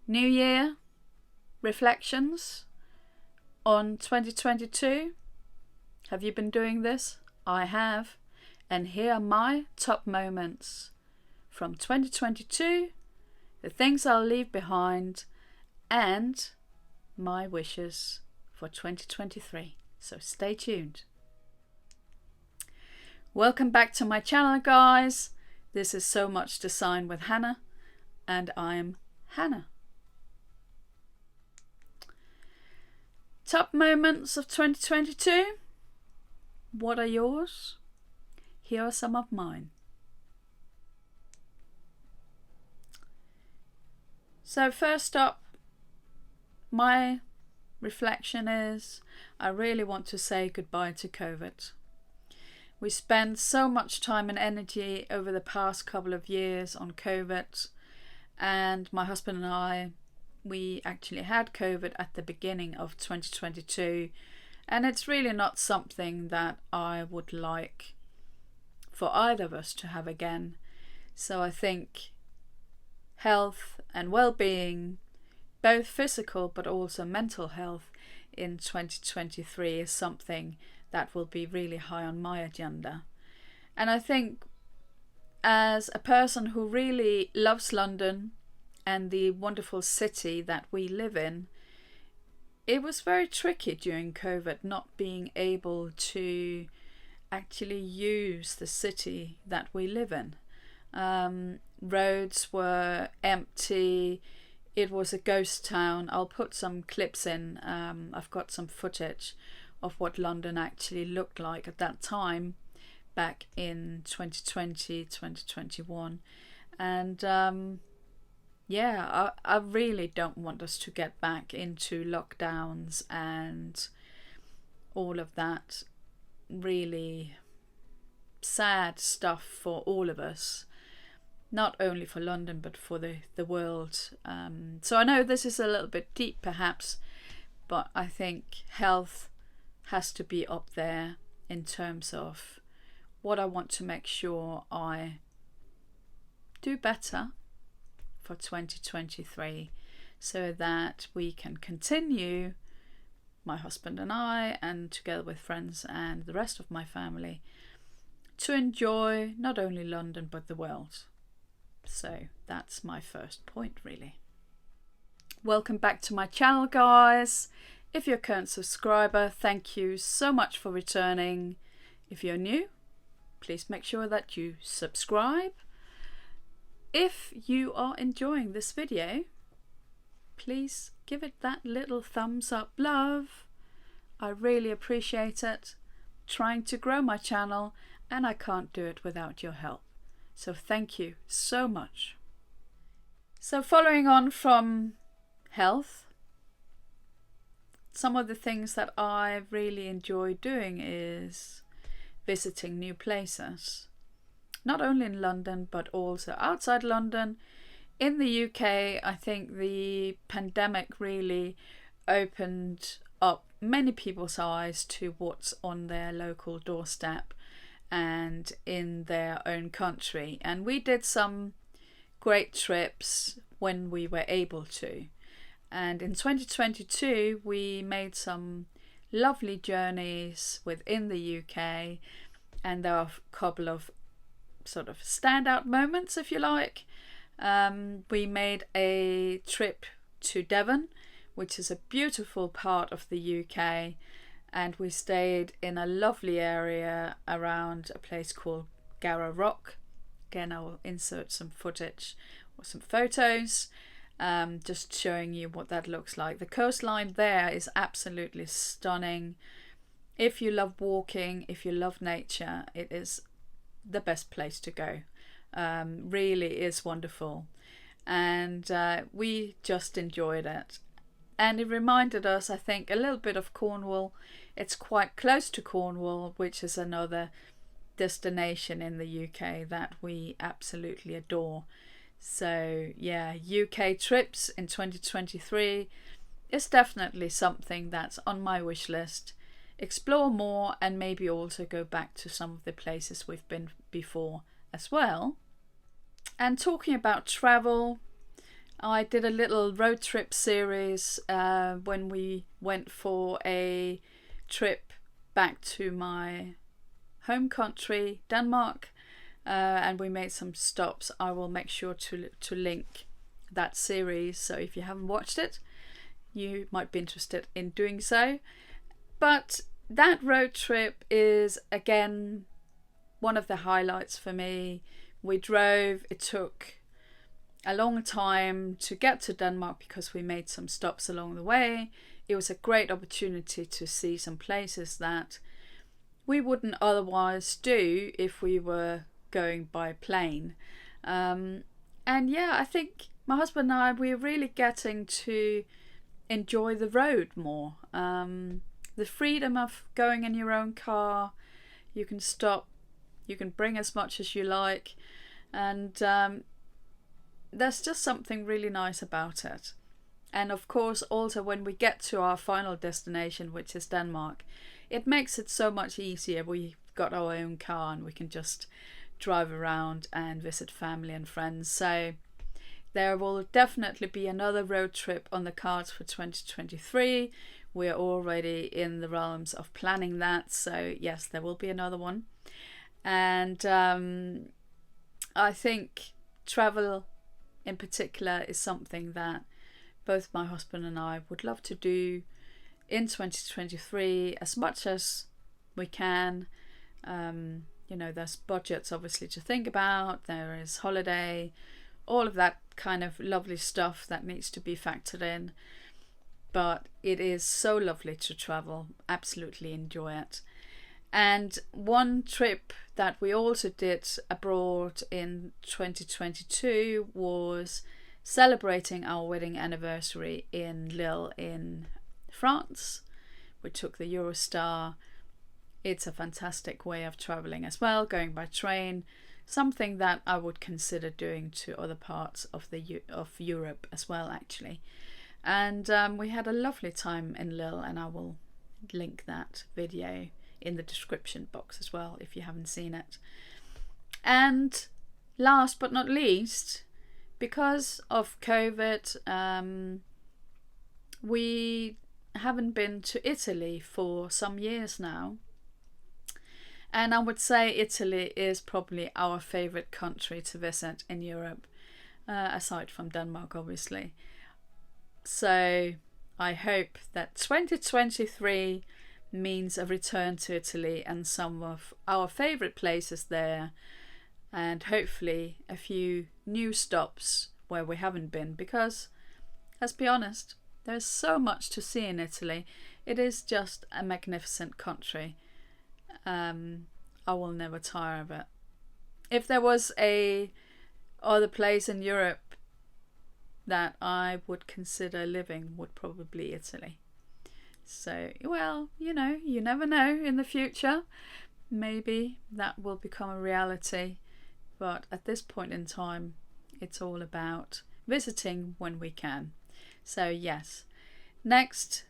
New Year reflections on 2022. Have you been doing this? I have. And here are my top moments from 2022, the things I'll leave behind, and my wishes for 2023. So stay tuned. Welcome back to my channel, guys. This is So Much Design with Hanne, and I'm Hanne. Top moments of 2022. What are yours? Here are some of mine. So first up, my reflection is I really want to say goodbye to COVID. We spent so much time and energy over the past couple of years on COVID, and my husband and I, we actually had COVID at the beginning of 2022, and it's really not something that I would like for either of us to have again. So I think health and well-being, both physical but also mental health in 2023 is something that will be really high on my agenda. And I think as a person who really loves London and the wonderful city that we live in, it was very tricky during COVID not being able to actually use the city that we live in. Roads were empty. It was a ghost town. I'll put some clips in. I've got some footage of what London actually looked like at that time back in 2020, 2021. And I really don't want us to get back into lockdowns and all of that really sad stuff for all of us, not only for London but for the world. So I know this is a little bit deep perhaps, but I think health has to be up there in terms of what I want to make sure I do better for 2023 so that we can continue, my husband and I, and together with friends and the rest of my family, to enjoy not only London but the world. So that's my first point, really. Welcome back to my channel, guys. If you're a current subscriber, thank you so much for returning. If you're new, please make sure that you subscribe. If you are enjoying this video, please give it that little thumbs up love. I really appreciate it. Trying to grow my channel, and I can't do it without your help. So thank you so much. So following on from health, some of the things that I really enjoy doing is visiting new places. Not only in London, but also outside London. In the UK, I think the pandemic really opened up many people's eyes to what's on their local doorstep and in their own country. And we did some great trips when we were able to. And in 2022, we made some lovely journeys within the UK, and there are a couple of sort of standout moments, if you like. We made a trip to Devon, which is a beautiful part of the UK, and we stayed in a lovely area around a place called Garra Rock. Again, I will insert some footage or some photos, just showing you what that looks like. The coastline there is absolutely stunning. If you love walking, if you love nature, it is the best place to go. Really is wonderful, and we just enjoyed it. And it reminded us, I think, a little bit of Cornwall. It's quite close to Cornwall, which is another destination in the UK that we absolutely adore. So yeah, UK trips in 2023 is definitely something that's on my wish list. Explore more and maybe also go back to some of the places we've been before as well. And talking about travel, I did a little road trip series when we went for a trip back to my home country, Denmark, and we made some stops. I will make sure to link that series, so if you haven't watched it, you might be interested in doing so. But that road trip is again one of the highlights for me. We drove, it took a long time to get to Denmark because we made some stops along the way. It was a great opportunity to see some places that we wouldn't otherwise do if we were going by plane. And yeah, I think my husband and I, we're really getting to enjoy the road more. The freedom of going in your own car, you can stop, you can bring as much as you like, and there's just something really nice about it. And of course, also when we get to our final destination, which is Denmark, it makes it so much easier. We've got our own car and we can just drive around and visit family and friends. So there will definitely be another road trip on the cards for 2023. We're already in the realms of planning that. So yes, there will be another one. And I think travel in particular is something that both my husband and I would love to do in 2023 as much as we can. There's budgets obviously to think about, there is holiday, all of that kind of lovely stuff that needs to be factored in. But it is so lovely to travel, absolutely enjoy it. And one trip that we also did abroad in 2022 was celebrating our wedding anniversary in Lille in France. We took the Eurostar. It's a fantastic way of traveling as well, going by train, something that I would consider doing to other parts of Europe as well, actually. And we had a lovely time in Lille, and I will link that video in the description box as well if you haven't seen it. And last but not least, because of COVID, we haven't been to Italy for some years now. And I would say Italy is probably our favourite country to visit in Europe, aside from Denmark, obviously. So I hope that 2023 means a return to Italy and some of our favourite places there, and hopefully a few new stops where we haven't been, because let's be honest, there's so much to see in Italy. It is just a magnificent country. I will never tire of it. If there was a other place in Europe that I would consider living, would probably Italy. So, well, you never know in the future. Maybe that will become a reality. But at this point in time, it's all about visiting when we can. So yes, next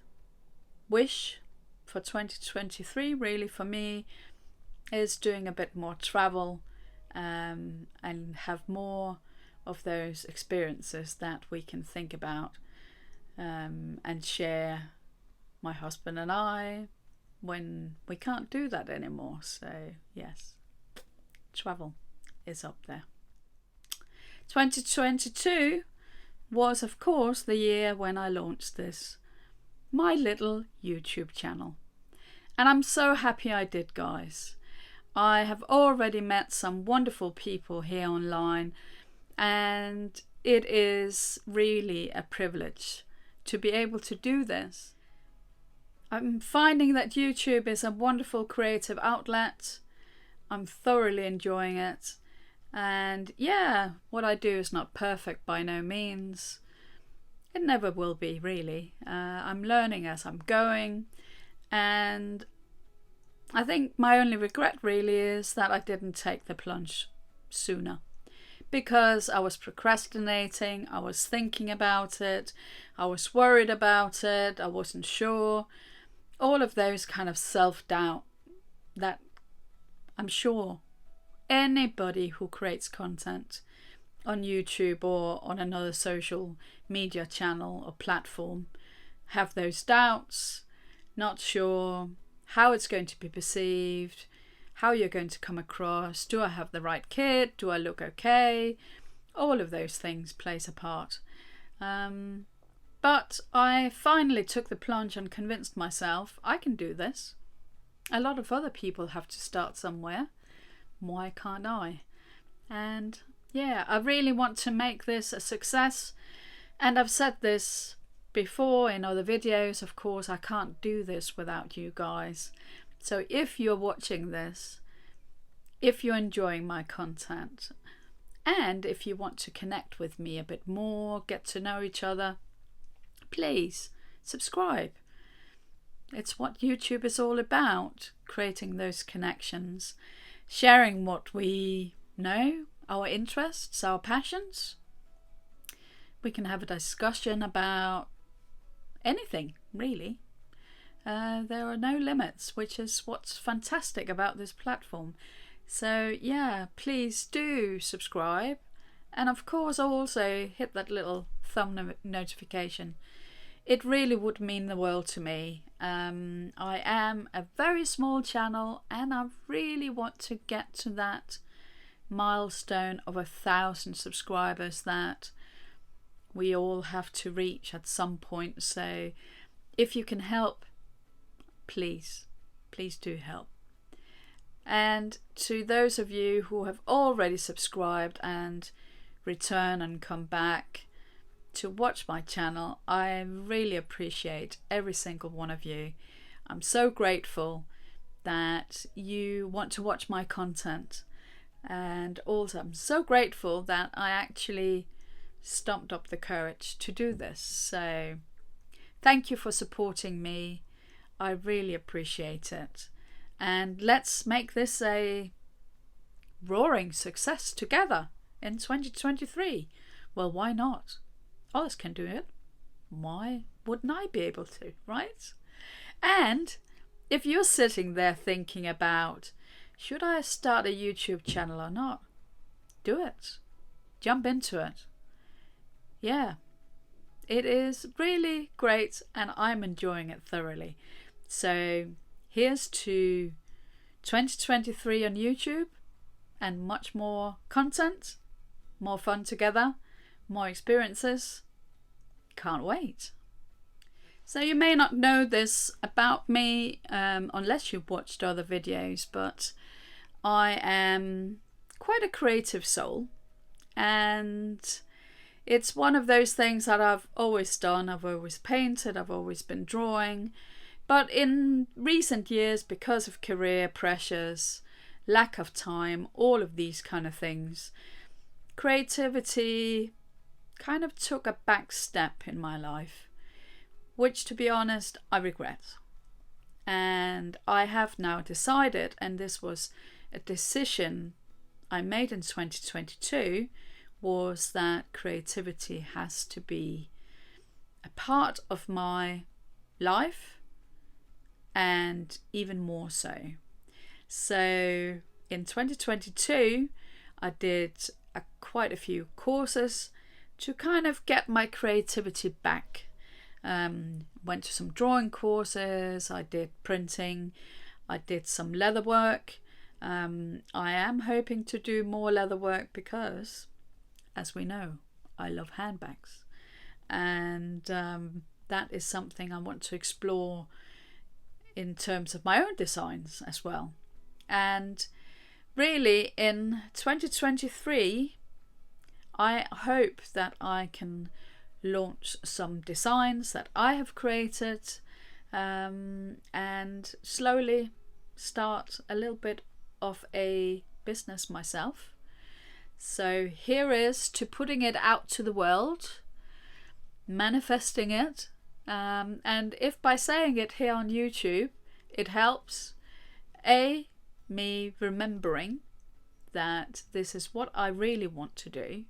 wish for 2023 really for me is doing a bit more travel, and have more of those experiences that we can think about and share, my husband and I, when we can't do that anymore. So yes, travel is up there. 2022 was of course the year when I launched this, my little YouTube channel. And I'm so happy I did, guys. I have already met some wonderful people here online, and it is really a privilege to be able to do this. I'm finding that YouTube is a wonderful creative outlet. I'm thoroughly enjoying it. And yeah, what I do is not perfect by no means. It never will be, really. I'm learning as I'm going. And I think my only regret really is that I didn't take the plunge sooner. Because I was procrastinating, I was thinking about it, I was worried about it, I wasn't sure. All of those kind of self-doubt that I'm sure anybody who creates content on YouTube or on another social media channel or platform have those doubts, not sure how it's going to be perceived, how you're going to come across, do I have the right kit, do I look okay, all of those things plays a part. But I finally took the plunge and convinced myself I can do this. A lot of other people have to start somewhere. Why can't I? And yeah, I really want to make this a success. And I've said this before in other videos, of course, I can't do this without you guys. So if you're watching this, if you're enjoying my content, and if you want to connect with me a bit more, get to know each other, please subscribe. It's what YouTube is all about, creating those connections, sharing what we know, our interests, our passions. We can have a discussion about anything, really. There are no limits, which is what's fantastic about this platform. So yeah, please do subscribe, and of course also hit that little thumb notification. It really would mean the world to me. I am a very small channel, and I really want to get to that milestone of 1,000 subscribers that we all have to reach at some point. So if you can help, please do help. And to those of you who have already subscribed and return and come back to watch my channel, I really appreciate every single one of you. I'm so grateful that you want to watch my content, and also I'm so grateful that I actually stumped up the courage to do this. So thank you for supporting me. I really appreciate it. And let's make this a roaring success together in 2023. Well, why not? Others can do it. Why wouldn't I be able to, right? And if you're sitting there thinking about, should I start a YouTube channel or not? Do it. Jump into it. Yeah, it is really great and I'm enjoying it thoroughly. So here's to 2023 on YouTube and much more content, more fun together, more experiences. Can't wait. So you may not know this about me unless you've watched other videos, but I am quite a creative soul, and it's one of those things that I've always done. I've always painted, I've always been drawing. But in recent years, because of career pressures, lack of time, all of these kind of things, creativity kind of took a back step in my life, which, to be honest, I regret. And I have now decided, and this was a decision I made in 2022, was that creativity has to be a part of my life, and even more so. So in 2022, I did quite a few courses to kind of get my creativity back. Went to some drawing courses, I did printing, I did some leather work. I am hoping to do more leather work because, as we know, I love handbags. And that is something I want to explore in terms of my own designs as well. And really in 2023, I hope that I can launch some designs that I have created, and slowly start a little bit of a business myself. So here is to putting it out to the world, manifesting it, and if by saying it here on YouTube it helps me remembering that this is what I really want to do,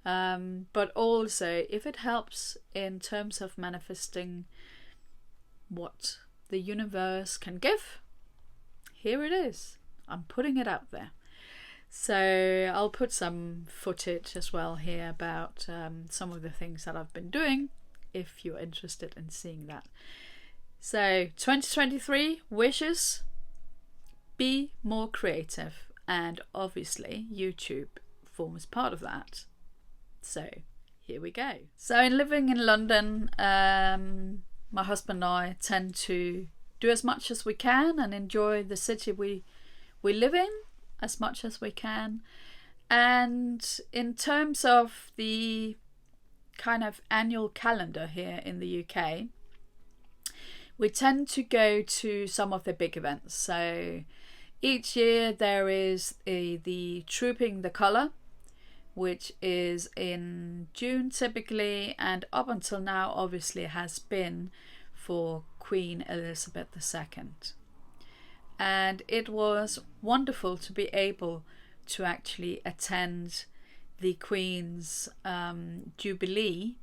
but also if it helps in terms of manifesting what the universe can give, here it is. I'm putting it out there. So I'll put some footage as well here about some of the things that I've been doing, if you're interested in seeing that. So 2023 wishes: be more creative, and obviously YouTube forms part of that. So here we go. So in living in London, my husband and I tend to do as much as we can and enjoy the city we live in as much as we can. And in terms of the kind of annual calendar here in the UK, we tend to go to some of the big events. So each year there is the Trooping the Colour, which is in June typically, and up until now obviously has been for Queen Elizabeth II. And it was wonderful to be able to actually attend the Queen's Jubilee,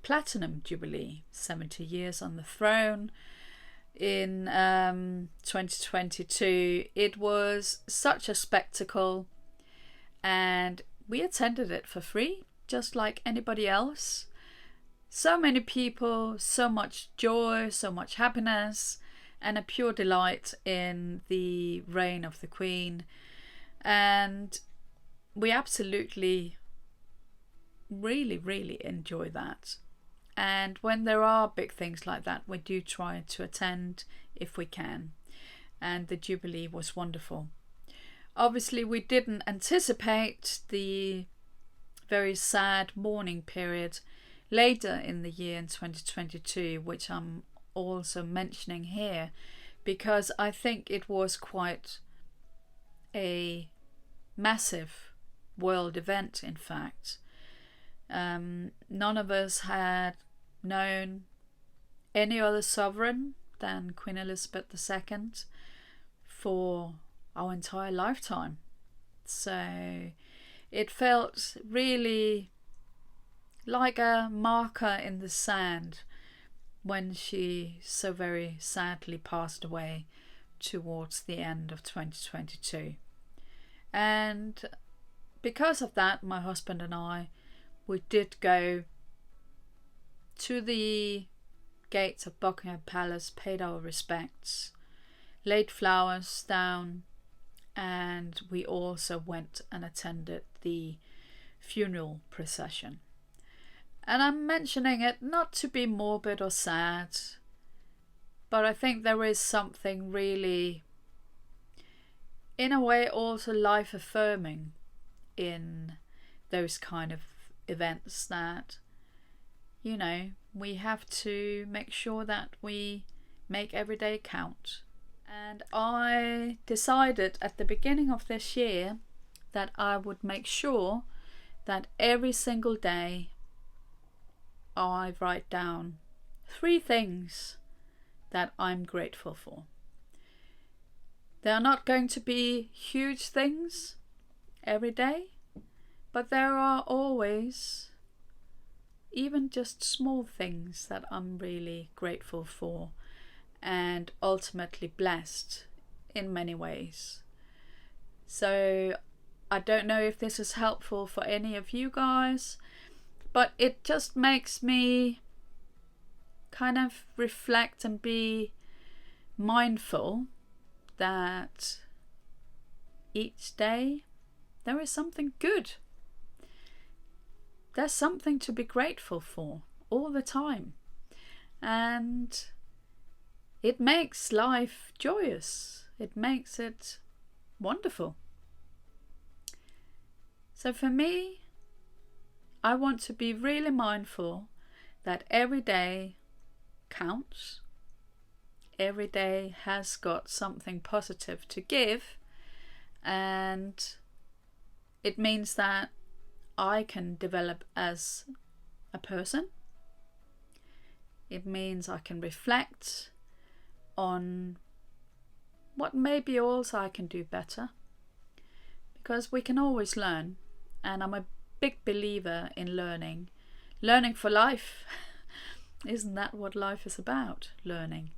Platinum Jubilee, 70 years on the throne in 2022. It was such a spectacle, and we attended it for free, just like anybody else. So many people, so much joy, so much happiness, and a pure delight in the reign of the Queen. And we absolutely really enjoy that. And when there are big things like that, we do try to attend if we can. And the Jubilee was wonderful. Obviously, we didn't anticipate the very sad mourning period later in the year in 2022, which I'm also mentioning here, because I think it was quite a massive world event, in fact. None of us had known any other sovereign than Queen Elizabeth II for our entire lifetime. So it felt really like a marker in the sand when she so very sadly passed away towards the end of 2022. And because of that, my husband and I, we did go to the gates of Buckingham Palace, paid our respects, laid flowers down, and we also went and attended the funeral procession. And I'm mentioning it not to be morbid or sad, but I think there is something really, in a way, also life-affirming in those kind of events, that, you know, we have to make sure that we make every day count. And I decided at the beginning of this year that I would make sure that every single day I write down 3 things that I'm grateful for. They are not going to be huge things every day, but there are always even just small things that I'm really grateful for and ultimately blessed in many ways. So I don't know if this is helpful for any of you guys, but it just makes me kind of reflect and be mindful that each day there is something good. There's something to be grateful for all the time. And it makes life joyous. It makes it wonderful. So for me, I want to be really mindful that every day counts. Every day has got something positive to give, and it means that I can develop as a person. It means I can reflect on what maybe also I can do better, because we can always learn, and I'm a big believer in learning for life. Isn't that what life is about? Learning.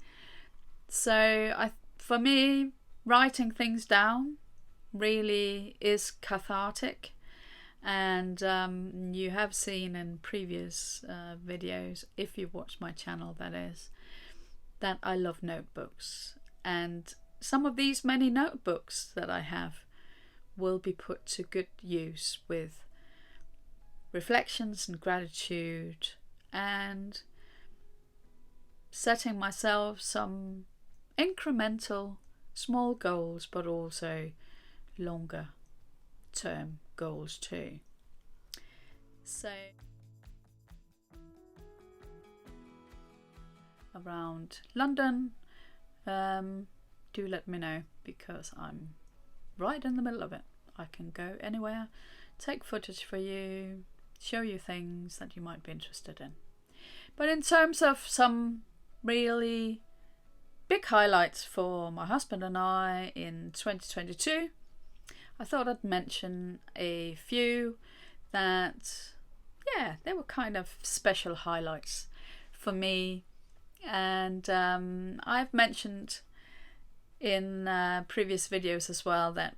So for me, writing things down really is cathartic. And you have seen in previous videos, if you've watched my channel that is, that I love notebooks. And some of these many notebooks that I have will be put to good use with reflections and gratitude, and setting myself some incremental small goals, but also longer term goals too. So around London, do let me know, because I'm right in the middle of it. I can go anywhere, take footage for you, show you things that you might be interested in. But in terms of some really big highlights for my husband and I in 2022, I thought I'd mention a few that, yeah, they were kind of special highlights for me. And I've mentioned in previous videos as well that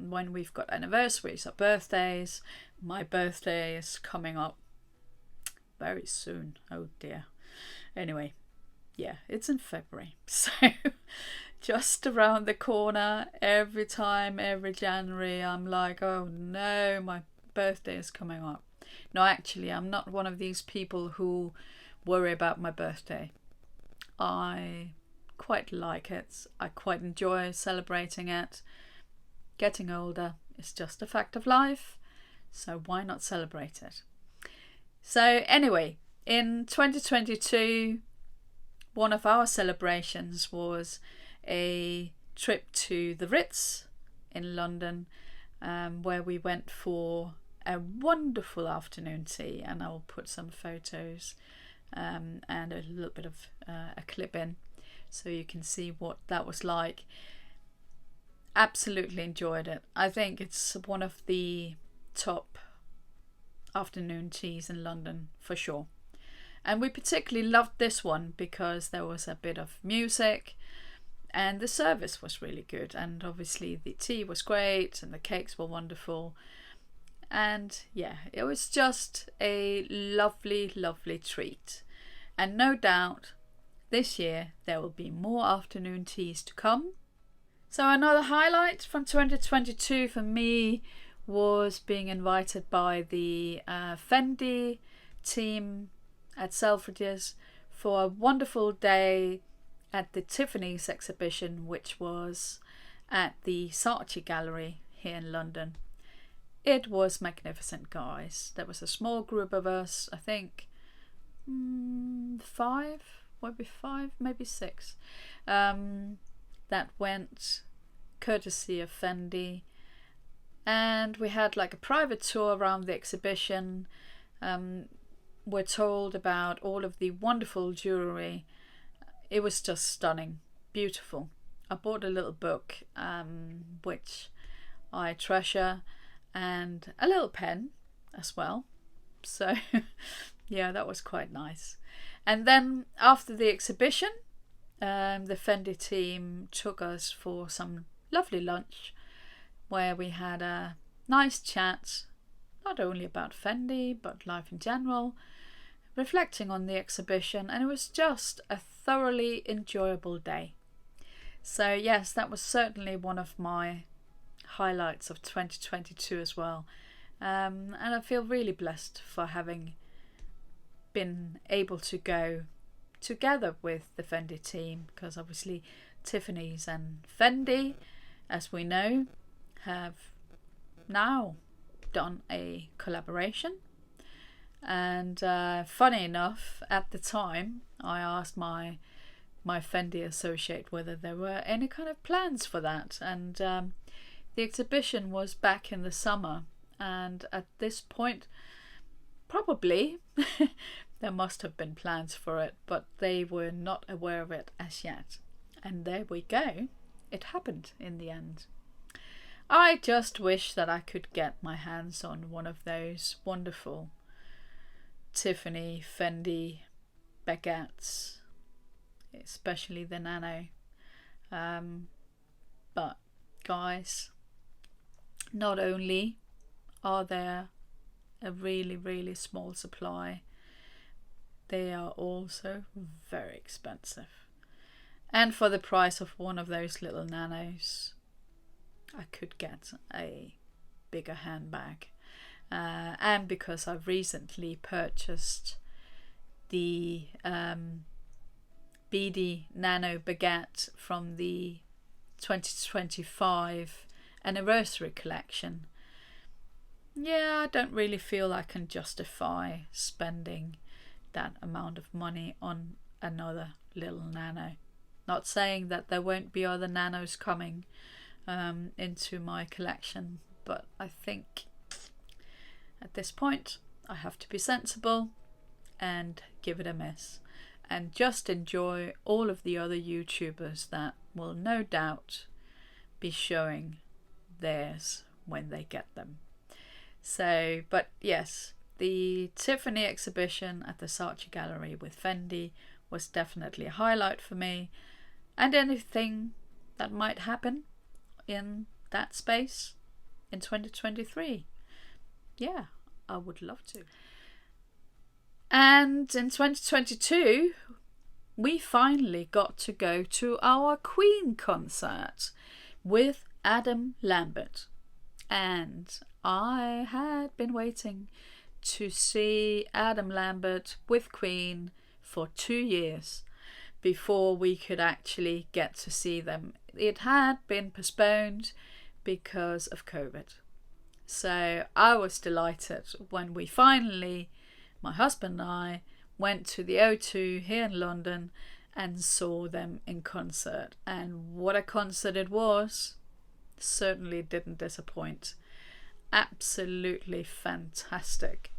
when we've got anniversaries or birthdays, my birthday is coming up very soon. Oh dear. Anyway, yeah, it's in February, so just around the corner. Every January I'm like, oh no, my birthday is coming up. No, actually, I'm not one of these people who worry about my birthday. I quite like it. I quite enjoy celebrating it. Getting older is just a fact of life, so why not celebrate it? So anyway, in 2022, one of our celebrations was a trip to the Ritz in London, where we went for a wonderful afternoon tea, and I'll put some photos and a little bit of a clip in so you can see what that was like. Absolutely enjoyed it. I think it's one of the top afternoon teas in London for sure. And we particularly loved this one because there was a bit of music and the service was really good, and obviously the tea was great and the cakes were wonderful. And yeah, it was just a lovely, lovely treat. And no doubt this year there will be more afternoon teas to come. So another highlight from 2022 for me was being invited by the Fendi team at Selfridges for a wonderful day at the Tiffany's exhibition, which was at the Saachi Gallery here in London. It was magnificent, guys. There was a small group of us, I think five, maybe six, that went courtesy of Fendi, and we had like a private tour around the exhibition. We're told about all of the wonderful jewellery. It was just stunning, beautiful. I bought a little book, which I treasure, and a little pen as well. So yeah, that was quite nice. And then after the exhibition, the Fendi team took us for some lovely lunch where we had a nice chat, not only about Fendi but life in general, reflecting on the exhibition, and it was just a thoroughly enjoyable day. So yes, that was certainly one of my highlights of 2022 as well, and I feel really blessed for having been able to go together with the Fendi team, because obviously Tiffany's and Fendi, as we know, have now done a collaboration. And funny enough, at the time I asked my Fendi associate whether there were any kind of plans for that, and the exhibition was back in the summer, and at this point probably there must have been plans for it, but they were not aware of it as yet. And there we go, it happened in the end. I just wish that I could get my hands on one of those wonderful Tiffany Fendi baguettes, especially the nano. But guys, not only are there a really, really small supply, they are also very expensive. And for the price of one of those little nanos, I could get a bigger handbag. And because I've recently purchased the beady nano baguette from the 2025 anniversary collection, I don't really feel I can justify spending that amount of money on another little nano. Not saying that there won't be other nanos coming into my collection, but I think at this point I have to be sensible and give it a miss, and just enjoy all of the other YouTubers that will no doubt be showing theirs when they get them. So, but yes, the Tiffany exhibition at the Saachi Gallery with Fendi was definitely a highlight for me, and anything that might happen in that space in 2023, I would love to. And in 2022 we finally got to go to our Queen concert with Adam Lambert, and I had been waiting to see Adam Lambert with Queen for 2 years before we could actually get to see them. It had been postponed because of COVID. So I was delighted when we finally, my husband and I, went to the O2 here in London and saw them in concert. And what a concert it was. Certainly didn't disappoint. Absolutely fantastic.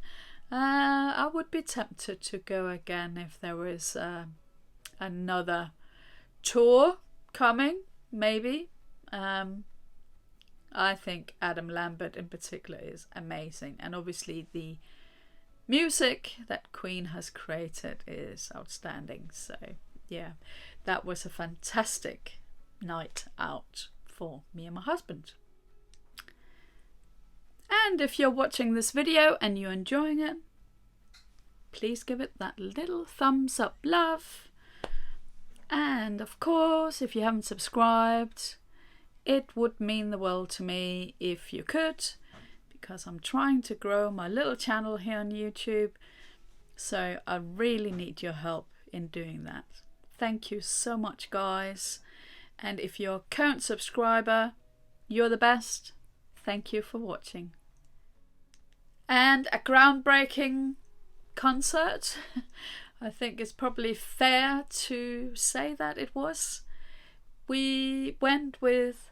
I would be tempted to go again if there was another tour coming, maybe. I think Adam Lambert in particular is amazing, and obviously the music that Queen has created is outstanding. So that was a fantastic night out for me and my husband. And if you're watching this video and you're enjoying it, please give it that little thumbs up love. And of course, if you haven't subscribed, it would mean the world to me if you could, because I'm trying to grow my little channel here on YouTube. So I really need your help in doing that. Thank you so much, guys. And if you're a current subscriber, you're the best. Thank you for watching. And a groundbreaking concert. I think it's probably fair to say that it was. We went with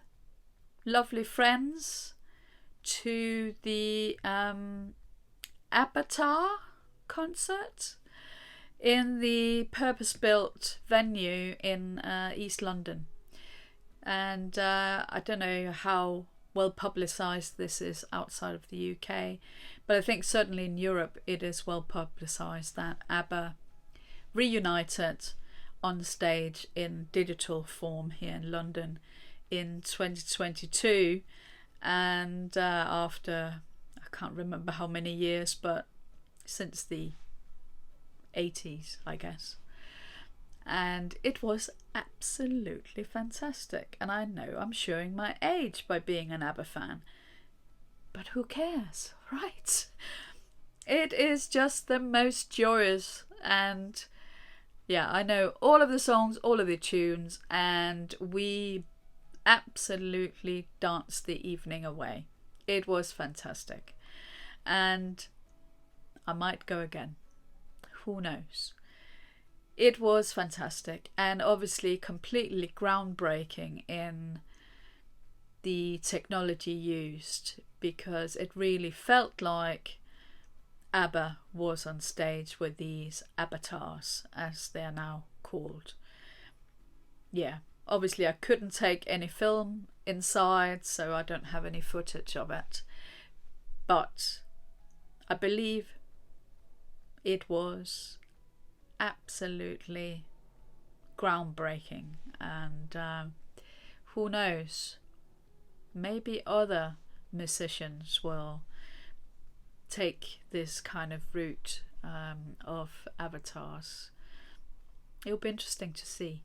lovely friends to the Abbatar concert in the purpose-built venue in East London. And I don't know how well publicised this is outside of the UK, but I think certainly in Europe it is well publicised that ABBA reunited on stage in digital form here in London in 2022, and after, I can't remember how many years, but since the 80s, I guess. And it was absolutely fantastic. And I know I'm showing my age by being an ABBA fan, but who cares, right? It is just the most joyous, and I know all of the songs, all of the tunes, and we absolutely danced the evening away. It was fantastic, and I might go again. Who knows? It was fantastic, and obviously completely groundbreaking in the technology used, because it really felt like ABBA was on stage with these Abbatars, as they are now called. Obviously I couldn't take any film inside, so I don't have any footage of it, but I believe it was absolutely groundbreaking. And who knows, maybe other musicians will take this kind of route of avatars. It'll be interesting to see.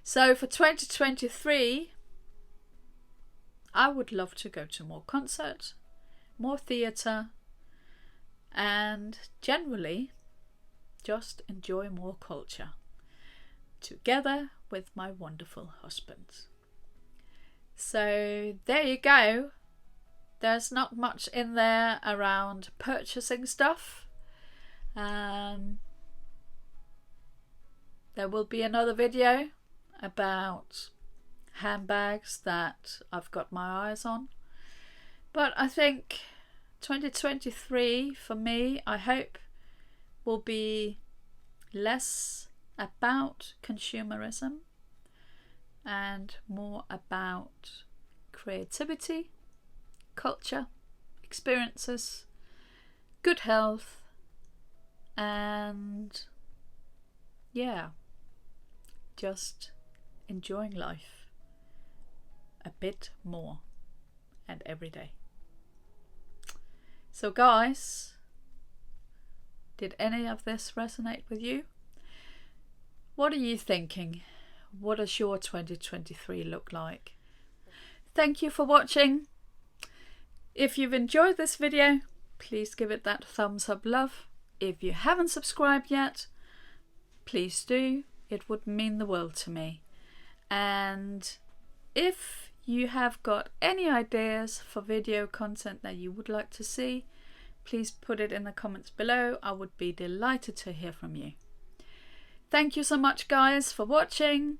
So for 2023, I would love to go to more concerts, more theatre, and generally just enjoy more culture together with my wonderful husband. So there you go. There's not much in there around purchasing stuff. There will be another video about handbags that I've got my eyes on. But I think 2023 for me, I hope, will be less about consumerism and more about creativity, culture, experiences, good health, and yeah, just enjoying life a bit more and every day. So guys, did any of this resonate with you? What are you thinking? What does your 2023 look like? Thank you for watching. If you've enjoyed this video, please give it that thumbs up love. If you haven't subscribed yet, please do. It would mean the world to me. And if you have got any ideas for video content that you would like to see, please put it in the comments below. I would be delighted to hear from you. Thank you so much, guys, for watching.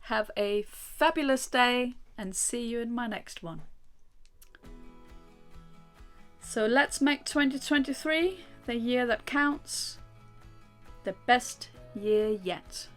Have a fabulous day and see you in my next one. So let's make 2023 the year that counts, the best year yet.